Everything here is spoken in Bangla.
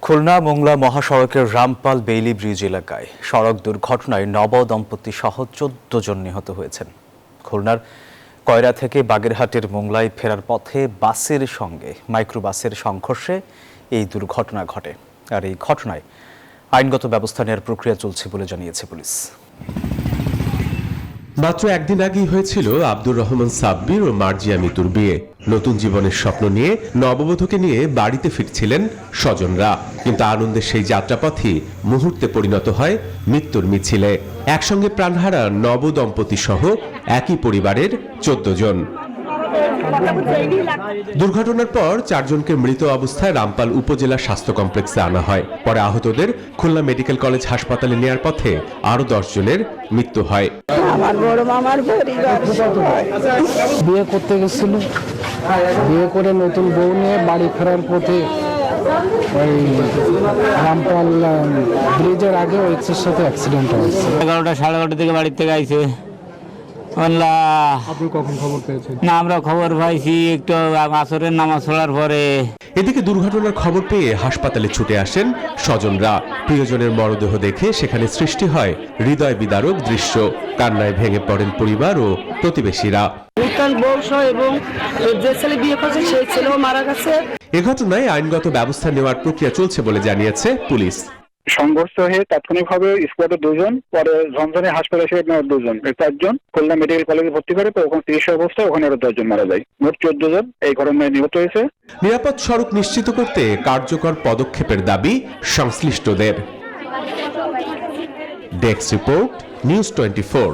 খুলনা মোংলা মহাসড়কের রামপাল বেইলি ব্রিজ এলাকায় সড়ক দুর্ঘটনায় নবদম্পতি সহ ১৪ জন নিহত হয়েছেন। খুলনার কয়রা থেকে বাগেরহাটের মোংলায় ফেরার পথে বাসের সঙ্গে মাইক্রোবাসের সংঘর্ষে এই দুর্ঘটনা ঘটে। আর এই ঘটনায় আইনগত ব্যবস্থা নেওয়ার প্রক্রিয়া চলছে বলে জানিয়েছে পুলিশ। মাত্র একদিন আগেই হয়েছিল আব্দুর রহমান সাব্বির ও মার্জিয়া মিতুর বিয়ে। নতুন জীবনের স্বপ্ন নিয়ে নববধূকে নিয়ে বাড়িতে ফিরছিলেন স্বজনরা, কিন্তু আনন্দের সেই যাত্রাপথই মুহূর্তে পরিণত হয় মৃত্যুর মিছিলে। একসঙ্গে প্রাণহারা নবদম্পতি সহ একই পরিবারের ১৪ জন। দুর্ঘটনার পর ৪ জনকে মৃত অবস্থায় রামপাল উপজেলা স্বাস্থ্য কমপ্লেক্সে আনা হয়। পরে আহতদের খুলনা মেডিকেল কলেজ হাসপাতালে নেয়ার পথে আরো ১০ জনের মৃত্যু হয়। আমার বড় মামার পরিবার বিয়ে করতে গেছিল, বিয়ে করে নতুন বউ নিয়ে বাড়ি ফেরার পথে ওই রামপাল ব্রিজের আগে ওয়েক্সের সাথে অ্যাক্সিডেন্ট হয়েছে। ১১টা সাড়ে ১১টা থেকে বাড়ির থেকে আইছে। আপনি কখন খবর পেয়েছেন? না, আমরা খবর পাইছি একটু আসরের নামাজ পড়ার পরে। এদিকে দুর্ঘটনার খবর পেয়ে হাসপাতালে ছুটে আসেন স্বজনরা। প্রিয়জনের মরদেহ দেখে সেখানে সৃষ্টি হয় হৃদয় বিদারক দৃশ্য। কান্নায় ভেঙে পড়েন পরিবার ও প্রতিবেশীরা। বংশ এবং যে ছেলে বিয়ে করছে সেই ছেলেও মারা গেছে। এ ঘটনায় আইনগত ব্যবস্থা নেওয়ার প্রক্রিয়া চলছে বলে জানিয়েছে পুলিশ। সংঘর্ষ হয়ে তাৎক্ষণিকভাবে স্পটে ২ জন, পরে ঝনঝনি হাসপাতালে এসে ২ জন, ৪ জন খুলনা মেডিকেল কলেজে ভর্তি করে ওখানে চিকিৎসা অবস্থায় ওখানে আরো ১০ জন মারা যায়। মোট ১৪ জন এই ঘটনায় নিহত হয়েছে। নিরাপদ সড়ক নিশ্চিত করতে কার্যকর পদক্ষেপের দাবি সংশ্লিষ্টদের। Desk report, news 24।